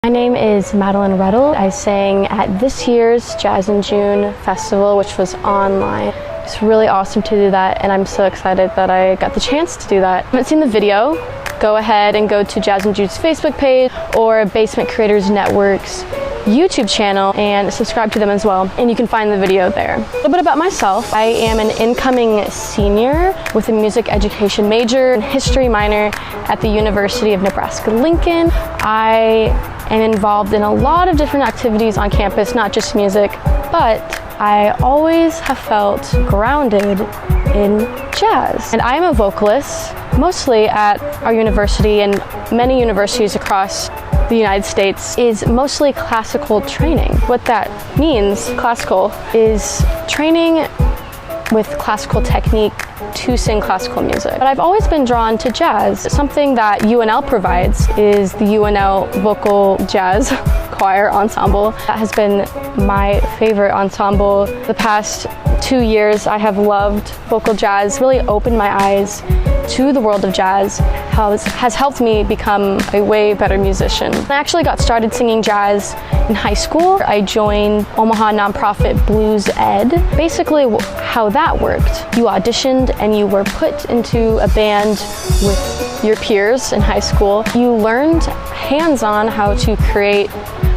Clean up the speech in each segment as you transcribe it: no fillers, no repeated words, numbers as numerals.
My name is Madeline Reddel. I sang at this year's Jazz in June festival, which was online. It's really awesome to do that, and I'm so excited that I got the chance to do that. If you haven't seen the video, go ahead and go to Jazz in June's Facebook page or Basement Creators Network's YouTube channel and subscribe to them as well, and you can find the video there. A little bit about myself. I am an incoming senior with a music education major and history minor at the University of Nebraska-Lincoln. I am involved in a lot of different activities on campus, not just music, but I always have felt grounded in jazz. And I am a vocalist, mostly at our university and many universities across the United States, is mostly classical training. What that means, classical, is training with classical technique to sing classical music. But I've always been drawn to jazz. Something that UNL provides is the UNL Vocal Jazz Choir Ensemble. That has been my favorite ensemble. The past 2 years I have loved vocal jazz, really opened my eyes to the world of jazz, has helped me become a way better musician. I actually got started singing jazz in high school. I joined Omaha nonprofit Blues Ed. Basically how that worked, you auditioned and you were put into a band with your peers in high school. You learned hands-on how to create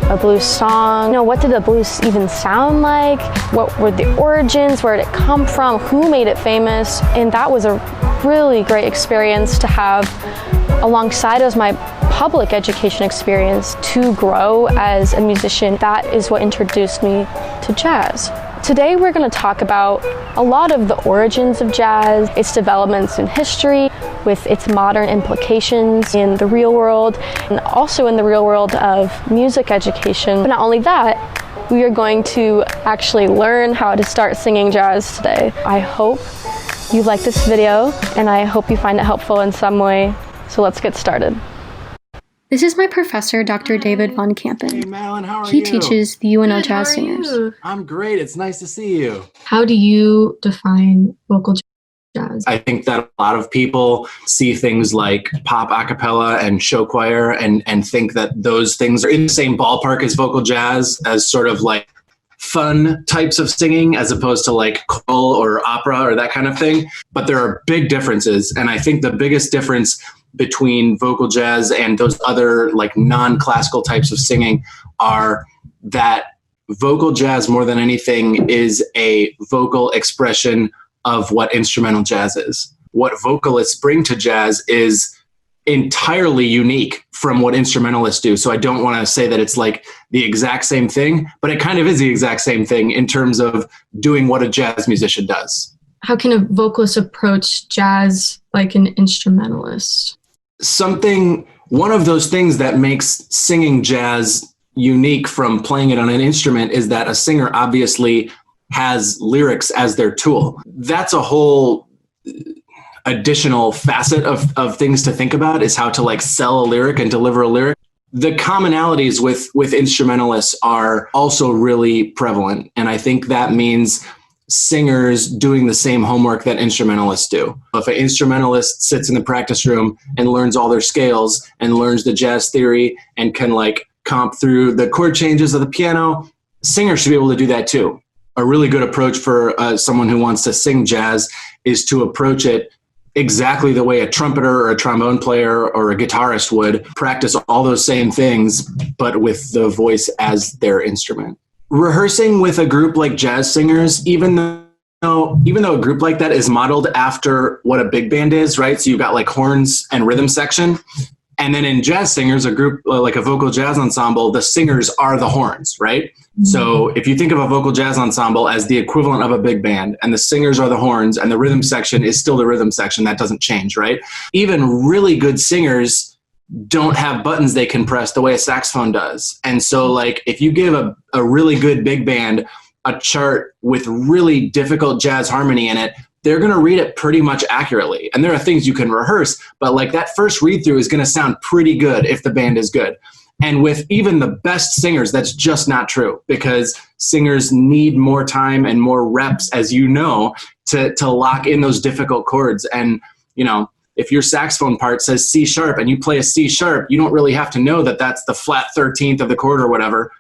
a blues song. You know, what did the blues even sound like? What were the origins? Where did it come from? Who made it famous? And that was a really great experience to have alongside as my public education experience to grow as a musician. That is what introduced me to jazz. Today we're going to talk about a lot of the origins of jazz, its developments in history, with its modern implications in the real world, and also in the real world of music education. But not only that, we are going to actually learn how to start singing jazz today. I hope you like this video, and I hope you find it helpful in some way. So let's get started. This is my professor, Dr. David Von Kampen. Hey, Madeline, how are you? He teaches the UNL Jazz Singers. I'm great. It's nice to see you. How do you define vocal jazz? I think that a lot of people see things like pop a cappella and show choir and think that those things are in the same ballpark as vocal jazz, as sort of like fun types of singing as opposed to like choral or opera or that kind of thing. But there are big differences. And I think the biggest difference between vocal jazz and those other like non-classical types of singing are that vocal jazz, more than anything, is a vocal expression of what instrumental jazz is. What vocalists bring to jazz is entirely unique from what instrumentalists do. So I don't want to say that it's like the exact same thing, but it kind of is the exact same thing in terms of doing what a jazz musician does. How can a vocalist approach jazz like an instrumentalist? One of those things that makes singing jazz unique from playing it on an instrument is that a singer obviously has lyrics as their tool. That's a whole additional facet of things to think about, is how to like sell a lyric and deliver a lyric. The commonalities with instrumentalists are also really prevalent. And I think that means singers doing the same homework that instrumentalists do. If an instrumentalist sits in the practice room and learns all their scales and learns the jazz theory and can like comp through the chord changes of the piano, singers should be able to do that too. A really good approach for someone who wants to sing jazz is to approach it exactly the way a trumpeter or a trombone player or a guitarist would. Practice all those same things, but with the voice as their instrument. Rehearsing with a group like Jazz Singers, even though a group like that is modeled after what a big band is, right? So you've got like horns and rhythm section. And then in Jazz Singers, a group like a vocal jazz ensemble, the singers are the horns, right? Mm-hmm. So if you think of a vocal jazz ensemble as the equivalent of a big band, and the singers are the horns and the rhythm section is still the rhythm section, that doesn't change, right? Even really good singers don't have buttons they can press the way a saxophone does. And so like if you give a really good big band a chart with really difficult jazz harmony in it, they're going to read it pretty much accurately. And there are things you can rehearse, but like that first read through is going to sound pretty good if the band is good. And with even the best singers, that's just not true, because singers need more time and more reps, as you know, to lock in those difficult chords. And, you know, if your saxophone part says C sharp and you play a C sharp, you don't really have to know that that's the flat 13th of the chord or whatever,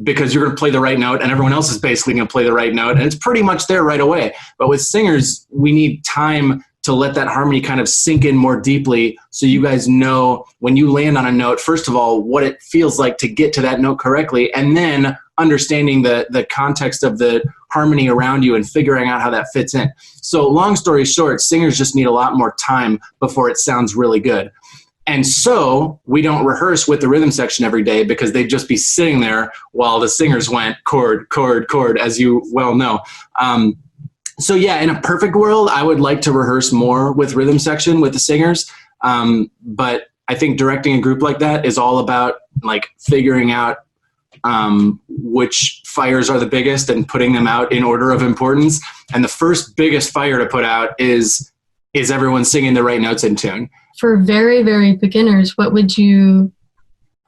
because you're going to play the right note and everyone else is basically going to play the right note, and it's pretty much there right away. But with singers, we need time to let that harmony kind of sink in more deeply, so you guys know when you land on a note, first of all, what it feels like to get to that note correctly, and then understanding the context of the harmony around you and figuring out how that fits in. So long story short, singers just need a lot more time before it sounds really good. And so we don't rehearse with the rhythm section every day, because they'd just be sitting there while the singers went chord, chord, chord, as you well know. So yeah, in a perfect world, I would like to rehearse more with rhythm section with the singers. But I think directing a group like that is all about like figuring out which fires are the biggest and putting them out in order of importance. And the first biggest fire to put out is everyone singing the right notes in tune. For very, very beginners, what would you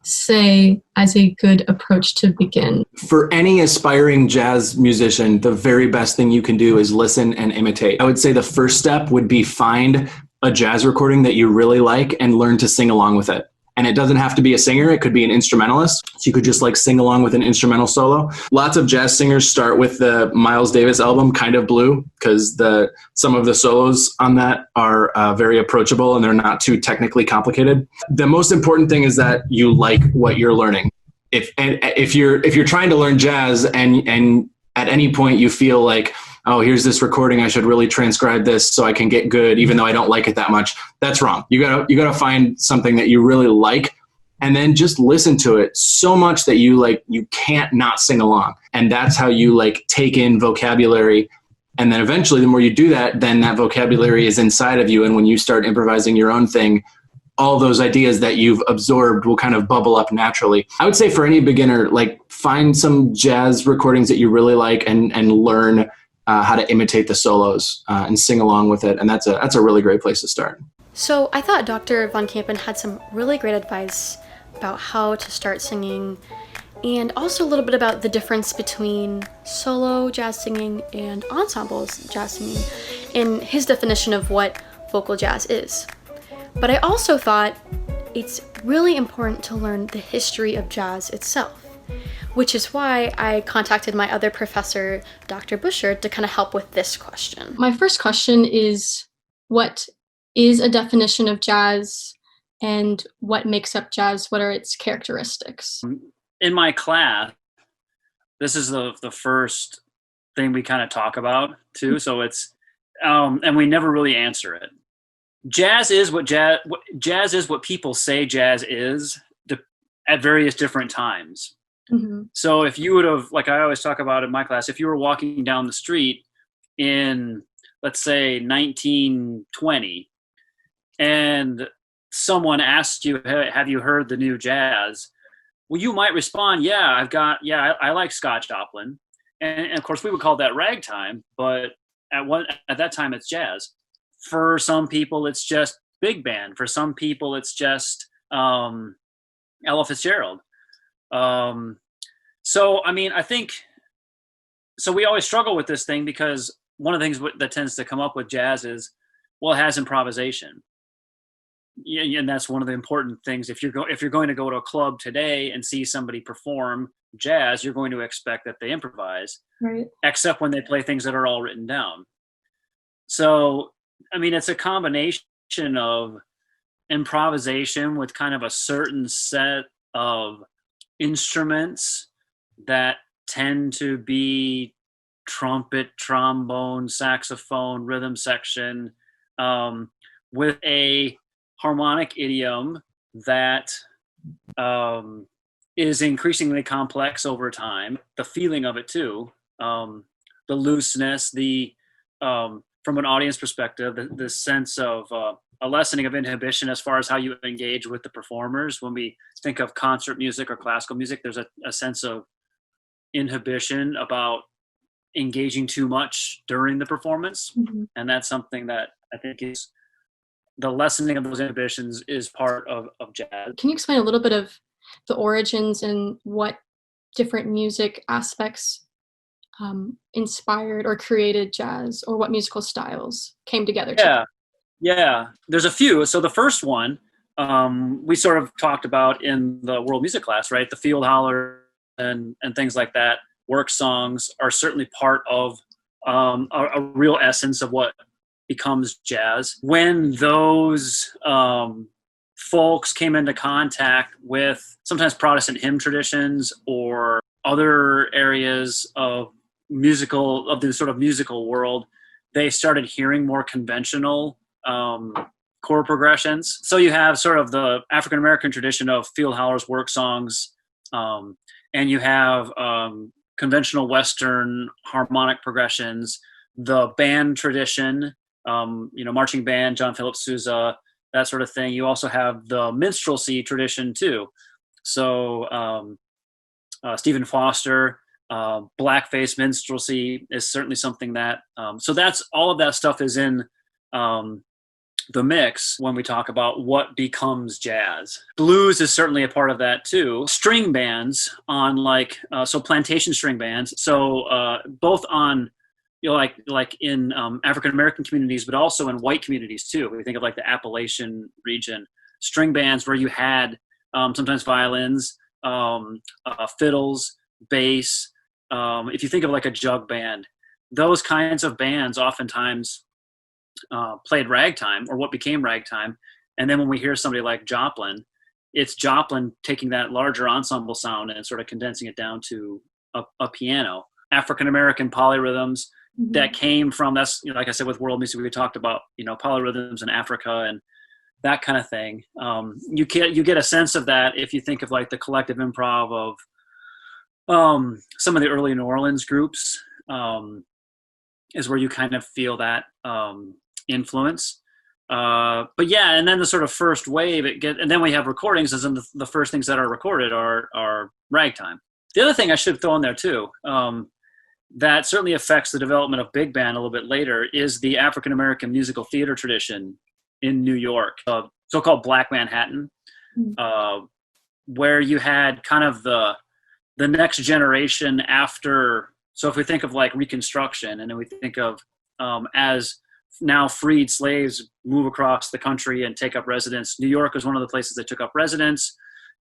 say as a good approach to begin? For any aspiring jazz musician, the very best thing you can do is listen and imitate. I would say the first step would be find a jazz recording that you really like and learn to sing along with it. And it doesn't have to be a singer. It could be an instrumentalist. So you could just like sing along with an instrumental solo. Lots of jazz singers start with the Miles Davis album, Kind of Blue, because some of the solos on that are very approachable and they're not too technically complicated. The most important thing is that you like what you're learning. If you're trying to learn jazz and at any point you feel like, oh, here's this recording, I should really transcribe this so I can get good, even though I don't like it that much. That's wrong. You gotta find something that you really like, and then just listen to it so much that you can't not sing along. And that's how you like take in vocabulary. And then eventually, the more you do that, then that vocabulary is inside of you. And when you start improvising your own thing, all those ideas that you've absorbed will kind of bubble up naturally. I would say for any beginner, like find some jazz recordings that you really like and learn how to imitate the solos and sing along with it. And that's a really great place to start. So I thought Dr. Von Kampen had some really great advice about how to start singing, and also a little bit about the difference between solo jazz singing and ensembles jazz singing in his definition of what vocal jazz is. But I also thought it's really important to learn the history of jazz itself, which is why I contacted my other professor, Dr. Busher, to kind of help with this question. My first question is, what is a definition of jazz, and what makes up jazz? What are its characteristics? In my class, this is the first thing we kind of talk about too. So it's, and we never really answer it. Jazz is what people say jazz is at various different times. Mm-hmm. So if you would have, like I always talk about in my class, if you were walking down the street in, let's say, 1920, and someone asked you, hey, have you heard the new jazz? Well, you might respond, I like Scotch Joplin. And of course, we would call that ragtime, but at that time, it's jazz. For some people, it's just big band. For some people, it's just Ella Fitzgerald. So, I mean, I think, so we always struggle with this thing, because one of the things that tends to come up with jazz is, well, it has improvisation. Yeah, and that's one of the important things. If you're going to go to a club today and see somebody perform jazz, you're going to expect that they improvise, right? Except when they play things that are all written down. So, I mean, it's a combination of improvisation with kind of a certain set of instruments that tend to be trumpet, trombone, saxophone, rhythm section, with a harmonic idiom that is increasingly complex over time. The feeling of it too, the looseness, from an audience perspective, the sense of a lessening of inhibition as far as how you engage with the performers. When we think of concert music or classical music, there's a sense of inhibition about engaging too much during the performance. Mm-hmm. And that's something that I think is the lessening of those inhibitions is part of jazz. Can you explain a little bit of the origins and what different music aspects inspired or created jazz, or what musical styles came together? Yeah. Yeah, there's a few. So the first one we sort of talked about in the world music class, right? The field holler and things like that. Work songs are certainly part of a real essence of what becomes jazz. When those folks came into contact with sometimes Protestant hymn traditions or other areas of the sort of musical world, they started hearing more conventional chord progressions. So you have sort of the African American tradition of field hollers, work songs, and you have conventional Western harmonic progressions, the band tradition, marching band, John Philip Sousa, that sort of thing. You also have the minstrelsy tradition too. So Stephen Foster, blackface minstrelsy is certainly something that, so that's all of that stuff is in the mix when we talk about what becomes jazz. Blues is certainly a part of that too. String bands on so plantation string bands. So both on, like in African American communities, but also in white communities too. We think of like the Appalachian region, string bands where you had sometimes violins, fiddles, bass. If you think of like a jug band, those kinds of bands oftentimes played ragtime or what became ragtime. And then when we hear somebody like Joplin, it's Joplin taking that larger ensemble sound and sort of condensing it down to a piano. African-American polyrhythms that came from, that's, like I said, with world music, we talked about, polyrhythms in Africa and that kind of thing. You get a sense of that if you think of like the collective improv of some of the early New Orleans groups, is where you kind of feel that influence. But yeah, and then the sort of first wave, and then we have recordings, and the first things that are recorded are ragtime. The other thing I should throw in there too, that certainly affects the development of big band a little bit later, is the African American musical theater tradition in New York, so-called Black Manhattan, where you had kind of the next generation after. So if we think of like Reconstruction, and then we think of as now freed slaves move across the country and take up residence, New York was one of the places that took up residence.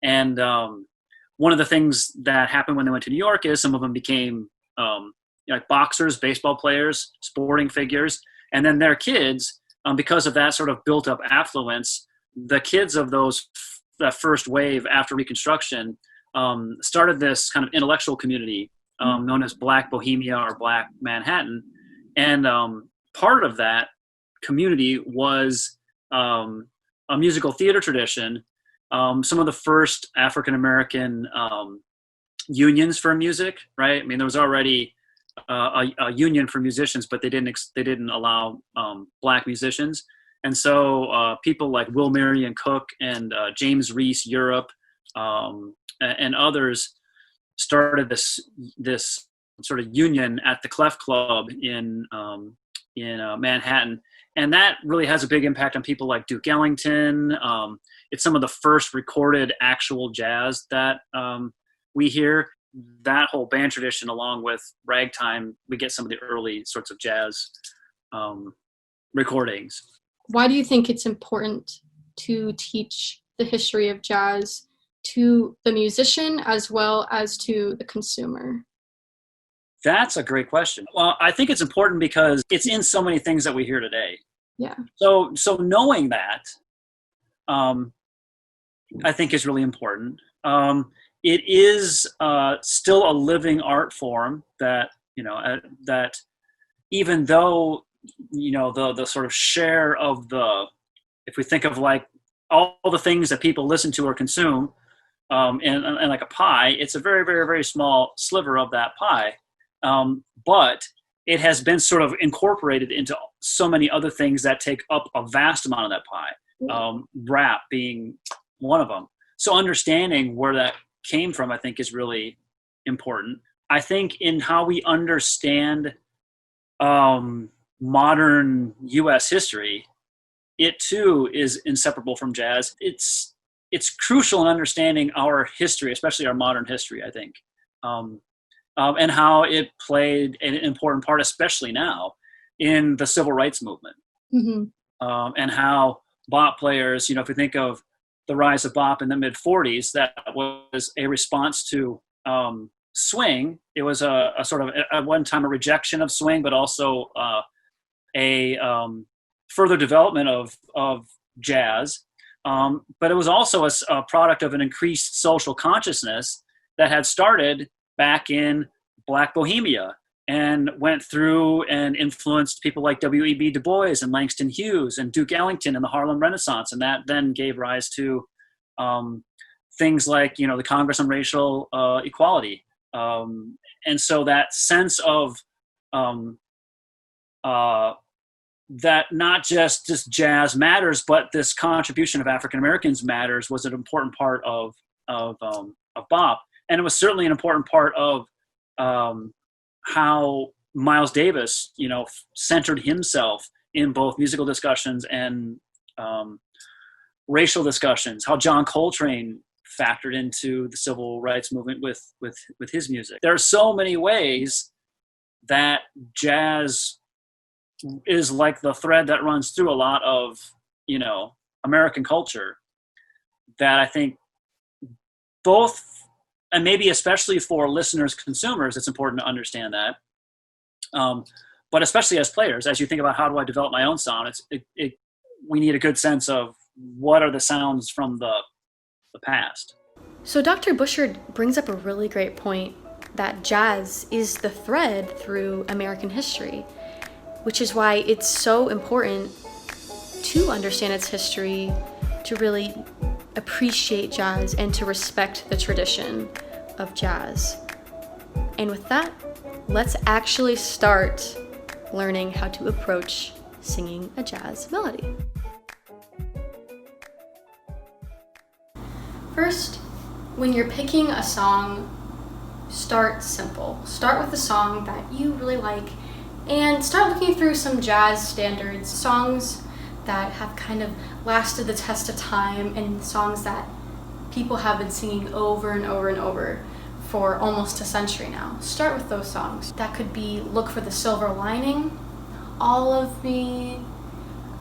And one of the things that happened when they went to New York is some of them became like boxers, baseball players, sporting figures. And then their kids, because of that sort of built up affluence, the kids of that first wave after Reconstruction started this kind of intellectual community known as Black Bohemia or Black Manhattan. And part of that community was a musical theater tradition. Some of the first African-American unions for music, right? I mean, there was already a union for musicians, but they didn't allow Black musicians. And so people like Will Marion Cook and James Reese Europe and others started this sort of union at the Clef Club in Manhattan, and that really has a big impact on people like Duke Ellington. It's some of the first recorded actual jazz that we hear. That whole band tradition, along with ragtime, we get some of the early sorts of jazz recordings. Why do you think it's important to teach the history of jazz to the musician as well as to the consumer? That's a great question. Well, I think it's important because it's in so many things that we hear today. Yeah. So knowing that, I think is really important. It is still a living art form that, that even though, the sort of share of if we think of like all the things that people listen to or consume, and like a pie, it's a very, very, very small sliver of that pie. But it has been sort of incorporated into so many other things that take up a vast amount of that pie, rap being one of them. So understanding where that came from, I think, is really important. I think in how we understand modern U.S. history, it too is inseparable from jazz. It's crucial in understanding our history, especially our modern history, I think. And how it played an important part, especially now, in the civil rights movement. Mm-hmm. and how bop players, if you think of the rise of bop in the mid-40s, that was a response to swing. It was a sort of at one time a rejection of swing, but also a further development of jazz. But it was also a product of an increased social consciousness that had started back in Black Bohemia and went through and influenced people like W.E.B. Du Bois and Langston Hughes and Duke Ellington in the Harlem Renaissance. And that then gave rise to things like, the Congress on Racial Equality. And so that sense of that not just jazz matters, but this contribution of African Americans matters was an important part of bop. And it was certainly an important part of how Miles Davis, centered himself in both musical discussions and racial discussions, how John Coltrane factored into the civil rights movement with his music. There are so many ways that jazz is like the thread that runs through a lot of, American culture, that I think both, and maybe especially for listeners, consumers, it's important to understand that. But especially as players, as you think about how do I develop my own sound, we need a good sense of what are the sounds from the past. So Dr. Bushard brings up a really great point, that jazz is the thread through American history, which is why it's so important to understand its history, to really appreciate jazz, and to respect the tradition of jazz. And with that, let's actually start learning how to approach singing a jazz melody. First, when you're picking a song, start simple. Start with a song that you really like and start looking through some jazz standards, songs that have kind of lasted the test of time and songs that people have been singing over and over and over for almost a century now. Start with those songs. That could be Look for the Silver Lining, All of Me,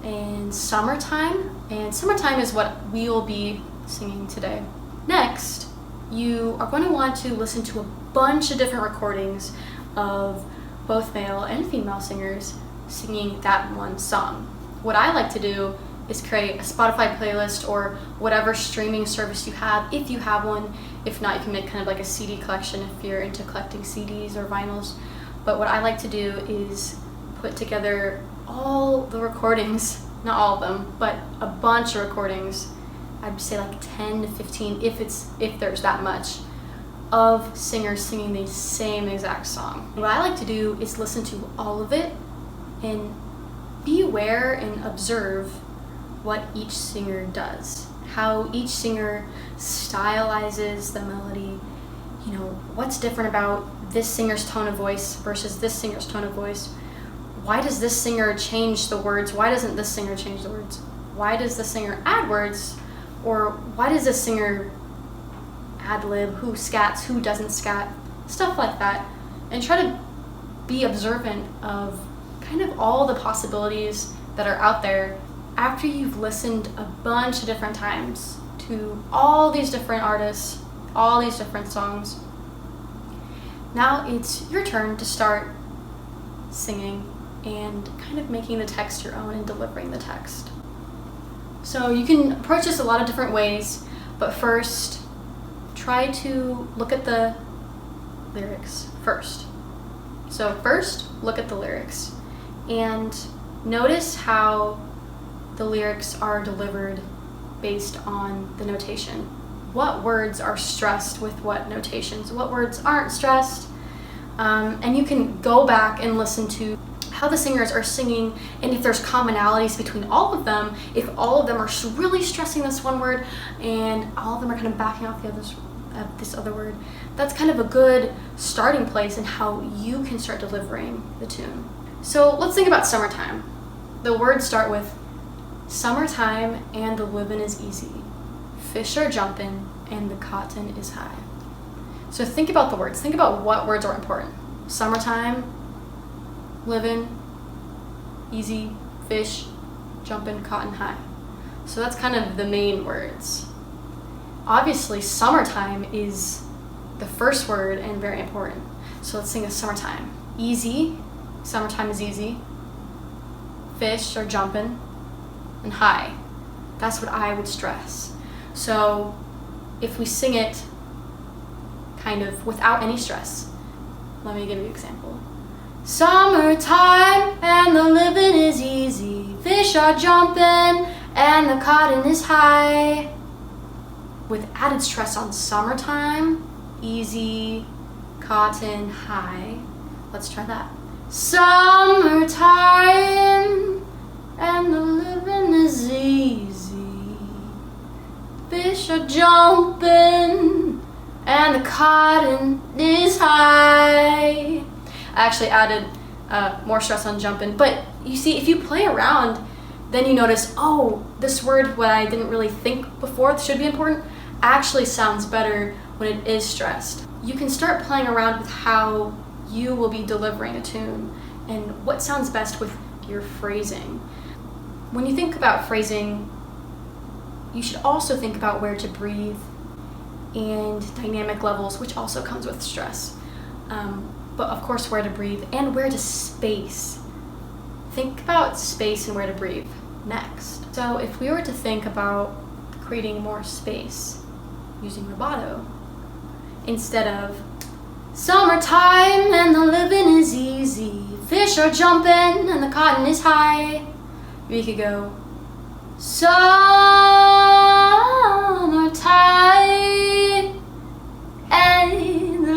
and Summertime. And Summertime is what we will be singing today. Next, you are going to want to listen to a bunch of different recordings of both male and female singers singing that one song. What I like to do is create a Spotify playlist or whatever streaming service you have, if you have one. If not, you can make kind of like a CD collection if you're into collecting CDs or vinyls. But what I like to do is put together all the recordings, not all of them, but a bunch of recordings. I'd say like 10 to 15, if there's that much, of singers singing the same exact song. What I like to do is listen to all of it and be aware and observe what each singer does, how each singer stylizes the melody, what's different about this singer's tone of voice versus this singer's tone of voice. Why does this singer change the words? Why doesn't this singer change the words? Why does the singer add words? Or why does this singer ad-lib? Who scats? Who doesn't scat? Stuff like that. And try to be observant of kind of all the possibilities that are out there after you've listened a bunch of different times to all these different artists, all these different songs. Now it's your turn to start singing and kind of making the text your own and delivering the text. So you can approach this a lot of different ways, but first, try to look at the lyrics first. So first, look at the lyrics and notice how the lyrics are delivered based on the notation. What words are stressed with what notations? What words aren't stressed? And you can go back and listen to how the singers are singing, and if there's commonalities between all of them, if all of them are really stressing this one word and all of them are kind of backing off this other word, that's kind of a good starting place in how you can start delivering the tune. So let's think about Summertime. The words start with summertime and the living is easy. Fish are jumping and the cotton is high. So think about the words. Think about what words are important. Summertime, living, easy, fish. jumpin', cotton high. So that's kind of the main words. Obviously, summertime is the first word and very important. So let's sing a summertime. Easy, summertime is easy. Fish or jumpin', and high. That's what I would stress. So if we sing it kind of without any stress, let me give you an example. Summertime and the living is easy. Fish are jumping and the cotton is high. With added stress on summertime, easy, cotton, high. Let's try that. Summertime and the living is easy. Fish are jumping and the cotton is high. I actually added more stress on jumping, but you see, if you play around, then you notice, oh, this word, what I didn't really think before should be important, actually sounds better when it is stressed. You can start playing around with how you will be delivering a tune and what sounds best with your phrasing. When you think about phrasing, you should also think about where to breathe and dynamic levels, which also comes with stress. But of course, where to breathe and where to space. Think about space and where to breathe next. So if we were to think about creating more space using rubato, instead of summertime and the living is easy, fish are jumping and the cotton is high, we could go summertime and the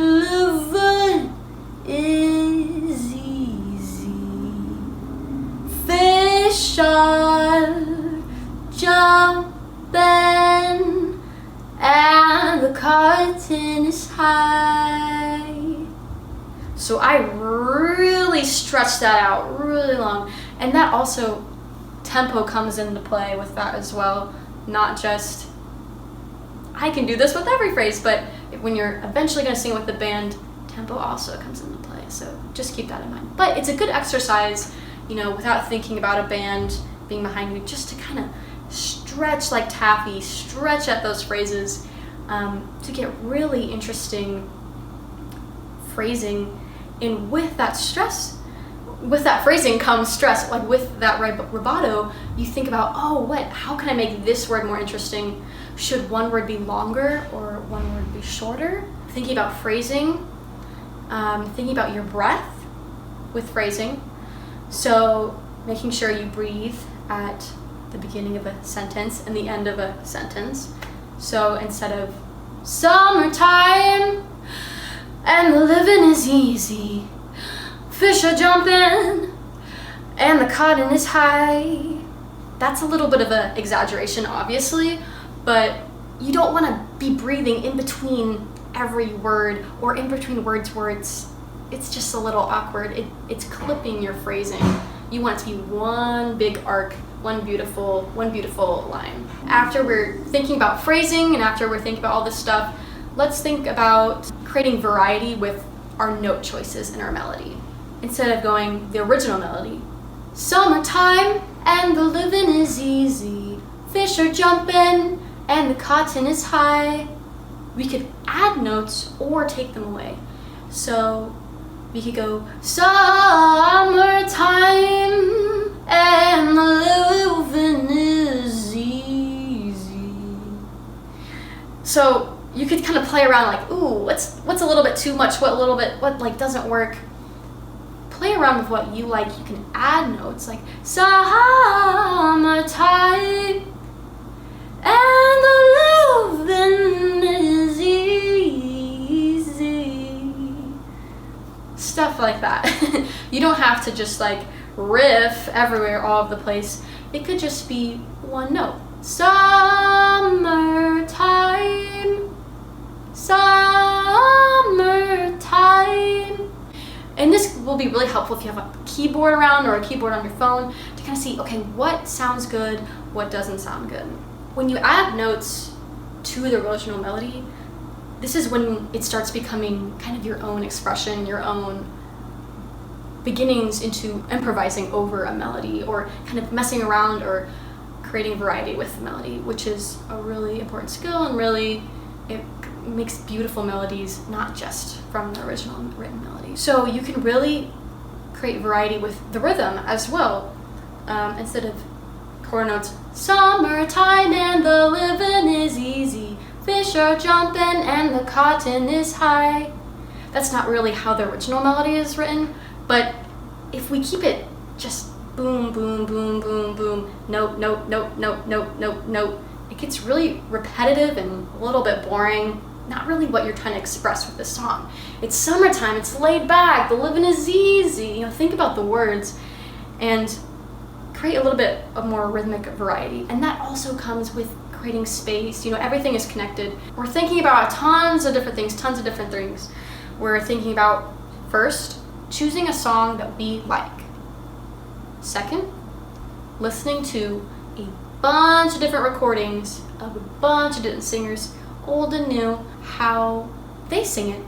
living is easy, fish are jumping and the cotton is high. So I really stretched that out really long, and that also tempo comes into play with that as well. Not just, I can do this with every phrase, but when you're eventually going to sing with the band, tempo also comes into play. So just keep that in mind. But it's a good exercise, without thinking about a band being behind you, just to kind of stretch like taffy, stretch at those phrases to get really interesting phrasing. And with that stress, with that phrasing comes stress. Like with that rubato, you think about, how can I make this word more interesting? Should one word be longer or one word be shorter? Thinking about phrasing, thinking about your breath with phrasing. So making sure you breathe at the beginning of a sentence and the end of a sentence. So instead of summertime and the living is easy, fish are jumping and the cotton is high. That's a little bit of an exaggeration, obviously, but you don't want to be breathing in between every word or in between words where it's just a little awkward. It's clipping your phrasing. You want it to be one big arc, one beautiful line. After we're thinking about phrasing and after we're thinking about all this stuff, let's think about creating variety with our note choices in our melody. Instead of going the original melody, summertime and the living is easy, fish are jumping and the cotton is high, we could add notes or take them away. So we could go summertime and the living is easy. So you could kind of play around like, ooh, what's a little bit too much, what doesn't work. Play around with what you like. You can add notes like summertime and the living is easy. Stuff like that. You don't have to just like riff everywhere all over the place. It could just be one note. Summertime, summertime. And this will be really helpful if you have a keyboard around or a keyboard on your phone to kind of see, okay, what sounds good, what doesn't sound good. When you add notes to the original melody, this is when it starts becoming kind of your own expression, your own beginnings into improvising over a melody, or kind of messing around or creating variety with the melody, which is a really important skill, and really it makes beautiful melodies, not just from the original written melody. So you can really create variety with the rhythm as well. Instead of chord notes, summertime and the living is easy, fish are jumping and the cotton is high. That's not really how the original melody is written, but if we keep it just boom, boom, boom, boom, boom, note, note, note, note, note, note, note, it gets really repetitive and a little bit boring. Not really what you're trying to express with this song. It's summertime, it's laid back, the living is easy. You know, think about the words and create a little bit of more rhythmic variety. And that also comes with creating space. You know, everything is connected. We're thinking about tons of different things. We're thinking about, first, choosing a song that we like. Second, listening to a bunch of different recordings of a bunch of different singers, old and new, how they sing it.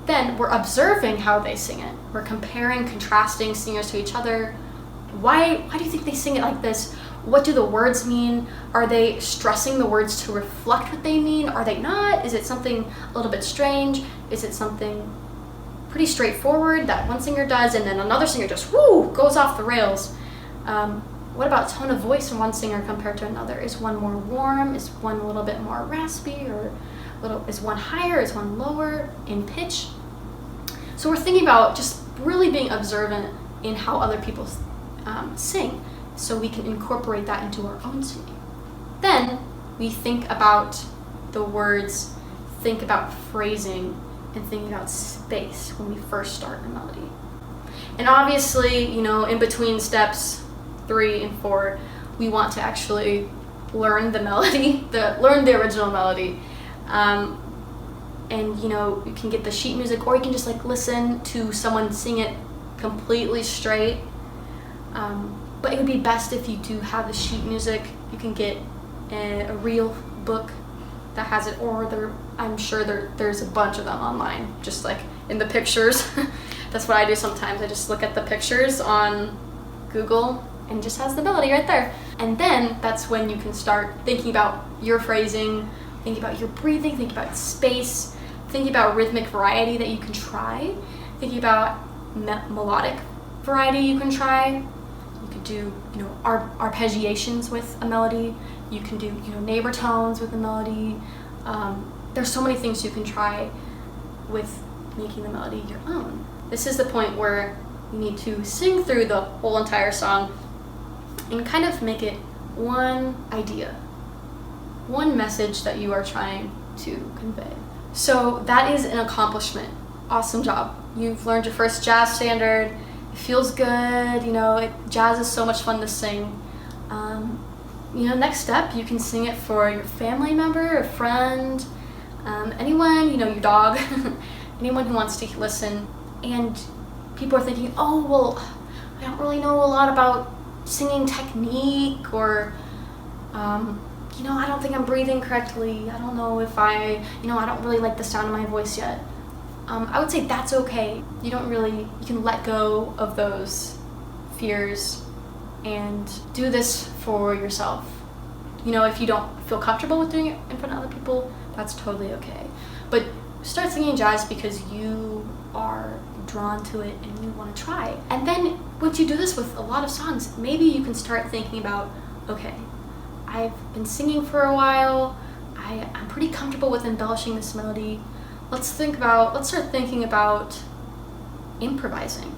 Then we're observing how they sing it. We're comparing, contrasting singers to each other. Why do you think they sing it like this? What do the words mean? Are they stressing the words to reflect what they mean? Are they not? Is it something a little bit strange? Is it something pretty straightforward that one singer does and then another singer just goes off the rails? What about tone of voice from one singer compared to another? Is one more warm? Is one a little bit more raspy? Or is one higher? Is one lower in pitch? So we're thinking about just really being observant in how other people sing, so we can incorporate that into our own singing. Then we think about the words, think about phrasing, and think about space when we first start a melody. And obviously, you know, in between steps 3 and 4, we want to actually learn the melody, learn the original melody. And you know, you can get the sheet music, or you can just like listen to someone sing it completely straight. But it would be best if you do have the sheet music. You can get a real book that has it, or I'm sure there's a bunch of them online, just like in the pictures. That's what I do sometimes. I just look at the pictures on Google and it just has the melody right there. And then that's when you can start thinking about your phrasing, thinking about your breathing, thinking about space, thinking about rhythmic variety that you can try, thinking about melodic variety you can try. You could do, you know, arpeggiations with a melody. You can do, you know, neighbor tones with a melody. There's so many things you can try with making the melody your own. This is the point where you need to sing through the whole entire song and kind of make it one idea, one message that you are trying to convey. So that is an accomplishment. Awesome job. You've learned your first jazz standard. It feels good, you know, jazz is so much fun to sing. You know, next step, you can sing it for your family member, a friend, anyone, you know, your dog, anyone who wants to listen. And people are thinking, oh, well, I don't really know a lot about singing technique, or, you know, I don't think I'm breathing correctly. I don't know if I don't really like the sound of my voice yet. I would say that's okay. You can let go of those fears and do this for yourself. You know, if you don't feel comfortable with doing it in front of other people, that's totally okay. But start singing jazz because you are drawn to it and you want to try. And then once you do this with a lot of songs, maybe you can start thinking about, okay, I've been singing for a while, I'm pretty comfortable with embellishing this melody. Let's start thinking about improvising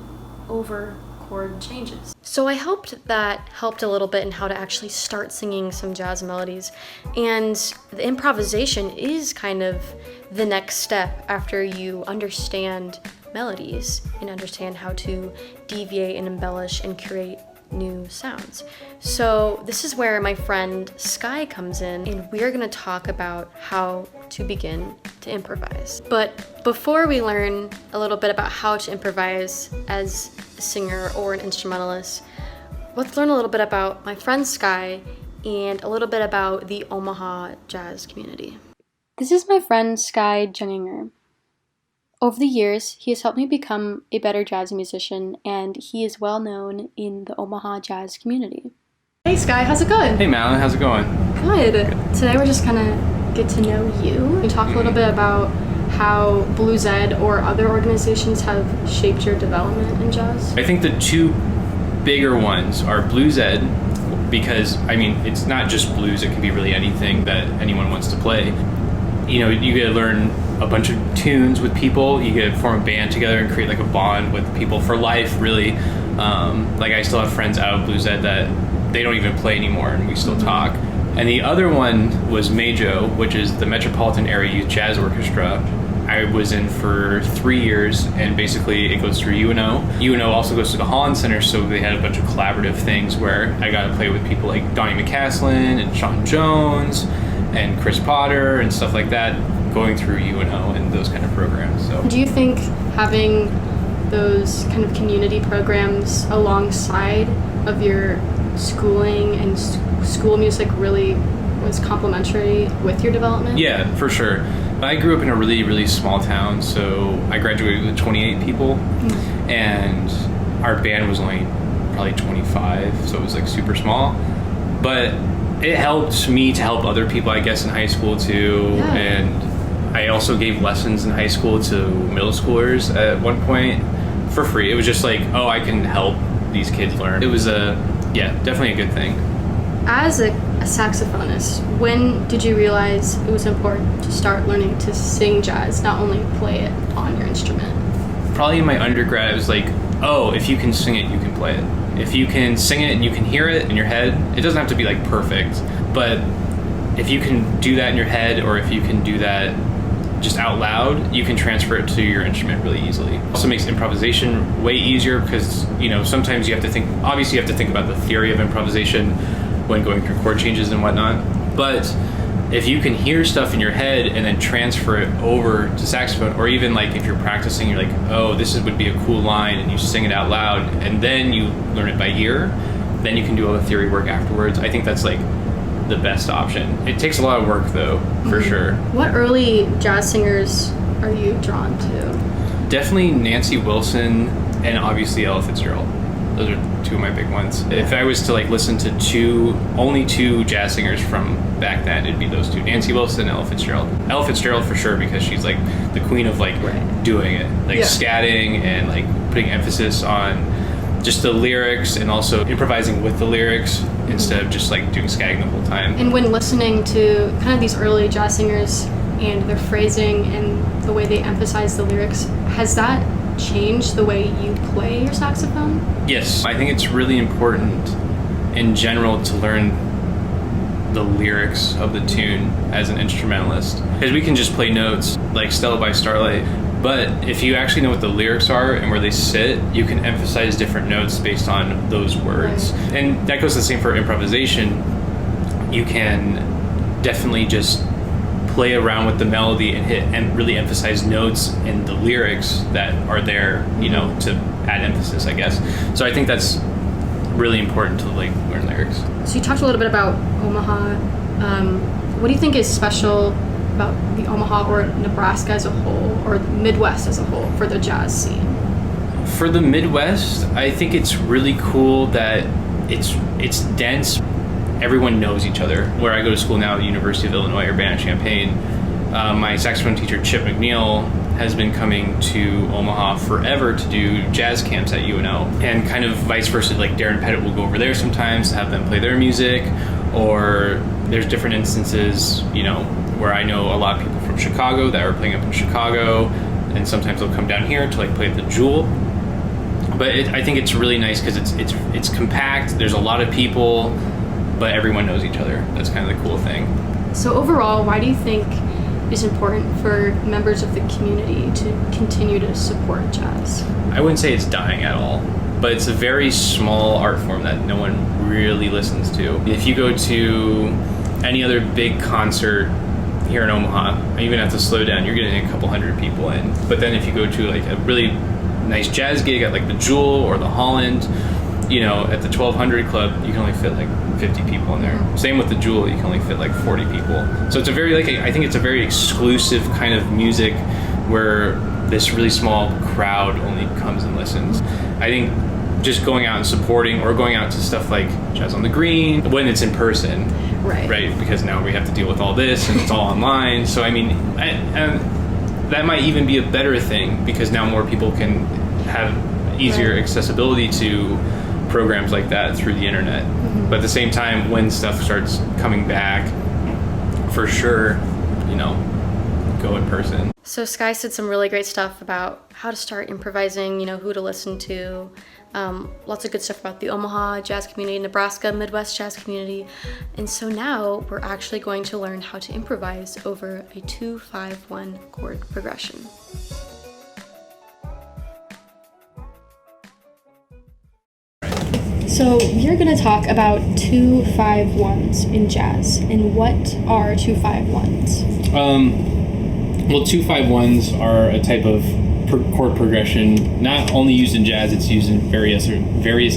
over chord changes. So I hoped that helped a little bit in how to actually start singing some jazz melodies. And the improvisation is kind of the next step after you understand melodies and understand how to deviate and embellish and create new sounds. So this is where my friend Sky comes in, and we're going to talk about how to begin to improvise. But before we learn a little bit about how to improvise as a singer or an instrumentalist, let's learn a little bit about my friend Sky and a little bit about the Omaha jazz community. This is my friend Sky Jenninger. Over the years, he has helped me become a better jazz musician, and he is well known in the Omaha jazz community. Hey Sky, how's it going? Hey Madeline, how's it going? Good. Today we're just gonna get to know you and talk a little bit about how Blues Ed or other organizations have shaped your development in jazz. I think the two bigger ones are Blues Ed, because I mean it's not just blues, it can be really anything that anyone wants to play. You know, you get to learn a bunch of tunes with people, you get to form a band together and create like a bond with people for life, really. Like I still have friends out of Blues Ed that they don't even play anymore and we still talk. And the other one was MAJO, which is the Metropolitan Area Youth Jazz Orchestra. I was in for 3 years, and basically it goes through UNO. UNO also goes to the Holland Center, so they had a bunch of collaborative things where I got to play with people like Donnie McCaslin and Sean Jones and Chris Potter and stuff like that, going through UNO and those kind of programs. So, do you think having those kind of community programs alongside of your schooling and school music really was complementary with your development? Yeah, for sure. I grew up in a really, really small town, so I graduated with 28 people, and our band was only probably 25, so it was like super small. But it helped me to help other people, I guess, in high school too. Yeah. And I also gave lessons in high school to middle schoolers at one point for free. It was just like, oh, I can help these kids learn. It was definitely a good thing. As a saxophonist, when did you realize it was important to start learning to sing jazz, not only play it on your instrument? Probably in my undergrad, it was like, oh, if you can sing it, you can play it. If you can sing it and you can hear it in your head, it doesn't have to be like perfect, but if you can do that in your head, or if you can do that just out loud, you can transfer it to your instrument really easily. It also makes improvisation way easier because, you know, sometimes you have to think, obviously you have to think about the theory of improvisation when going through chord changes and whatnot, but if you can hear stuff in your head and then transfer it over to saxophone, or even like if you're practicing, you're like, oh, would be a cool line, and you sing it out loud and then you learn it by ear, then you can do all the theory work afterwards. I think that's like the best option. It takes a lot of work though, for sure. What early jazz singers are you drawn to? Definitely Nancy Wilson and obviously Ella Fitzgerald. Those are two of my big ones. If I was to like listen to only two jazz singers from back then, it'd be those two, Nancy Wilson and Ella Fitzgerald. Ella Fitzgerald for sure, because she's like the queen of like doing it, like scatting and like putting emphasis on just the lyrics and also improvising with the lyrics instead of just like doing scatting the whole time. And when listening to kind of these early jazz singers and their phrasing and the way they emphasize the lyrics, has that changed the way you play your saxophone? Yes, I think it's really important in general to learn the lyrics of the tune as an instrumentalist, because we can just play notes like Stella by Starlight, but if you actually know what the lyrics are and where they sit, you can emphasize different notes based on those words. Right. And that goes the same for improvisation. You can definitely just play around with the melody and hit and really emphasize notes in the lyrics that are there, you know, to add emphasis, I guess. So I think that's really important to like learn lyrics. So you talked a little bit about Omaha. What do you think is special about the Omaha or Nebraska as a whole, or the Midwest as a whole, for the jazz scene? For the Midwest, I think it's really cool that it's dense. Everyone knows each other. Where I go to school now at the University of Illinois Urbana-Champaign, my saxophone teacher, Chip McNeil, has been coming to Omaha forever to do jazz camps at UNO, and kind of vice versa. Like Darren Pettit will go over there sometimes to have them play their music, or there's different instances, you know, where I know a lot of people from Chicago that are playing up in Chicago, and sometimes they'll come down here to like play at the Jewell. But I think it's really nice because it's compact. There's a lot of people, but everyone knows each other. That's kind of the cool thing. So overall, why do you think it's important for members of the community to continue to support jazz? I wouldn't say it's dying at all, but it's a very small art form that no one really listens to. If you go to any other big concert here in Omaha, you even have to slow down, you're getting a couple hundred people in. But then if you go to like a really nice jazz gig at like the Jewell or the Holland, you know, at the 1200 Club, you can only fit like 50 people in there. Same with the Jewell, you can only fit like 40 people. So it's a very, like, I think it's a very exclusive kind of music where this really small crowd only comes and listens. I think just going out and supporting, or going out to stuff like Jazz on the Green when it's in person, right? Because now we have to deal with all this and it's all online. So I mean, that might even be a better thing, because now more people can have easier accessibility to programs like that through the internet. But at the same time, when stuff starts coming back, for sure, go in person. So Sky said some really great stuff about how to start improvising, who to listen to. Lots of good stuff about the Omaha jazz community, Nebraska, Midwest jazz community. And so now we're actually going to learn how to improvise over a 2-5-1 chord progression. So we're going to talk about 2-5-1s in jazz. And what are 2-5-1s? Well, 2-5-1s are a type of chord progression not only used in jazz, it's used in various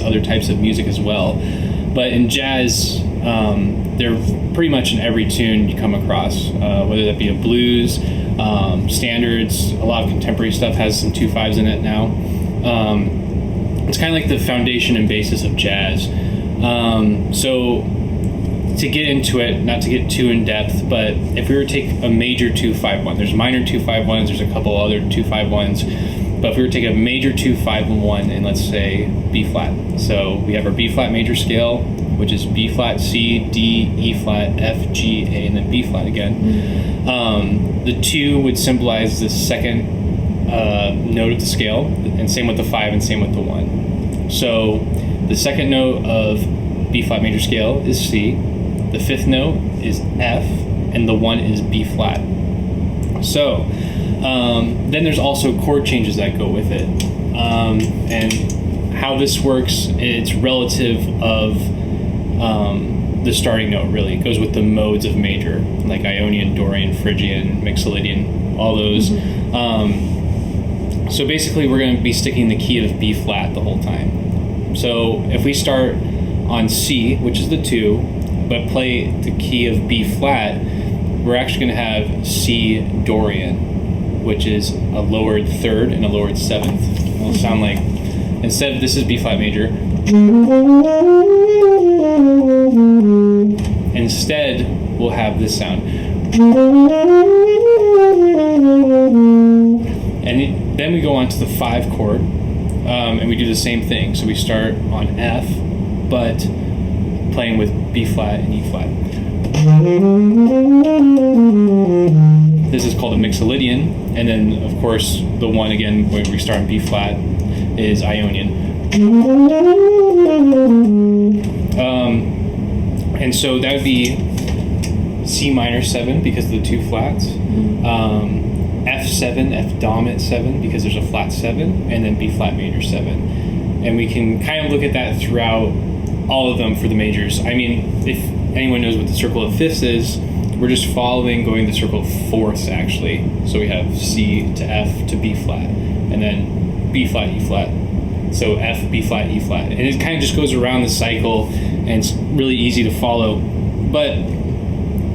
other types of music as well. But in jazz, they're pretty much in every tune you come across, whether that be a blues, standards. A lot of contemporary stuff has some 2-5s in it now. It's kind of like the foundation and basis of jazz. So to get into it, not to get too in depth, but if we were to take a major 2-5-1, there's minor 2-5-1s, there's a couple other 2-5-1s, but if we were to take a major 2-5-1 and let's say B flat. So we have our B flat major scale, which is B flat, C, D, E flat, F, G, A, and then B flat again. The 2 would symbolize the second note of the scale, and same with the 5 and same with the 1. So the second note of B flat major scale is C, the 5th note is F, and the 1 is B flat. So then there's also chord changes that go with it, and how this works, it's relative of the starting note. Really, it goes with the modes of major, like Ionian, Dorian, Phrygian, Mixolydian, all those. So basically we're going to be sticking the key of B flat the whole time. So if we start on C, which is the 2, but play the key of B flat, we're actually going to have C Dorian, which is a lowered 3rd and a lowered 7th. It'll sound like, instead of this is B flat major, instead we'll have this sound. And then we go on to the 5 chord, and we do the same thing. So we start on F, but playing with B flat and E flat. This is called a Mixolydian, and then of course the 1 again, when we start on B flat, is Ionian. And so that would be C minor 7 because of the 2 flats. F7, F dominant 7 because there's a flat 7, and then B flat major 7. And we can kind of look at that throughout all of them for the majors. I mean, if anyone knows what the circle of fifths is, we're just going the circle of fourths actually. So we have C to F to B flat, and then B flat, E flat. So F, B flat, E flat. And it kind of just goes around the cycle, and it's really easy to follow. But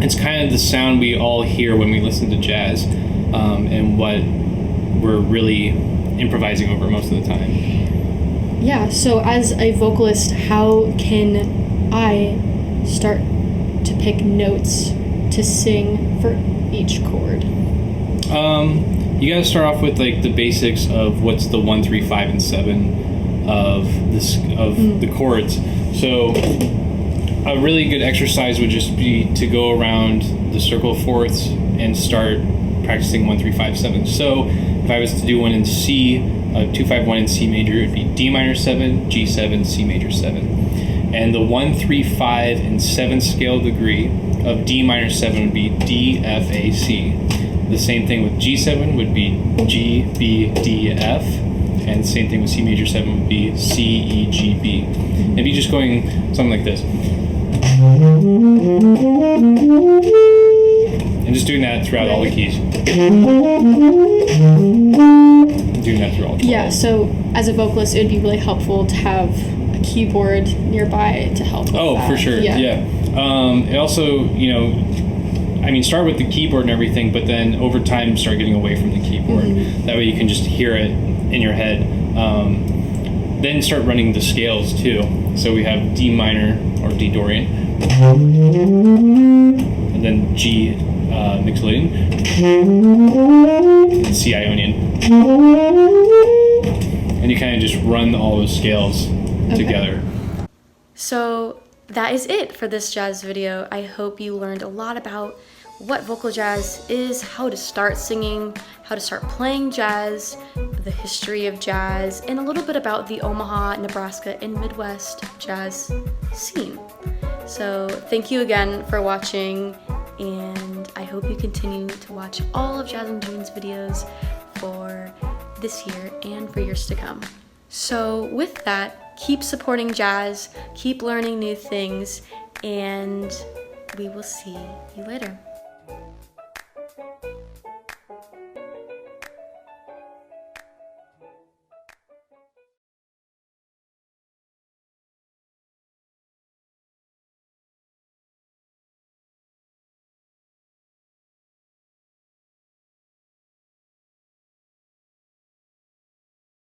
it's kind of the sound we all hear when we listen to jazz, and what we're really improvising over most of the time. Yeah, so as a vocalist, how can I start to pick notes to sing for each chord? You gotta start off with like the basics of what's the 1, 3, 5, and 7 of the chords. So a really good exercise would just be to go around the circle of fourths and start practicing 1, 3, 5, 7. So if I was to do one in C, 2, 5, 1 in C major, it'd be D minor 7, G7, C major 7. And the 1, 3, 5, and 7 scale degree of D minor 7 would be D, F, A, C. The same thing with G7 would be G, B, D, F. And same thing with C major 7 would be C, E, G, B. And be just going something like this. And just doing that throughout all the keys. Doing that through all 12. Yeah, so as a vocalist, it would be really helpful to have a keyboard nearby to help with that. For sure, yeah. It also, I mean, start with the keyboard and everything, but then over time start getting away from the keyboard. That way you can just hear it in your head. Then start running the scales too. So we have D minor or D Dorian, and then G Mixolydian, and C Ionian. And you kind of just run all those scales together. So that is it for this jazz video. I hope you learned a lot about what vocal jazz is, how to start singing, how to start playing jazz, the history of jazz, and a little bit about the Omaha, Nebraska, and Midwest jazz scene. So thank you again for watching, and I hope you continue to watch all of Jazz and June's videos for this year and for years to come. So with that, keep supporting jazz, keep learning new things, and we will see you later.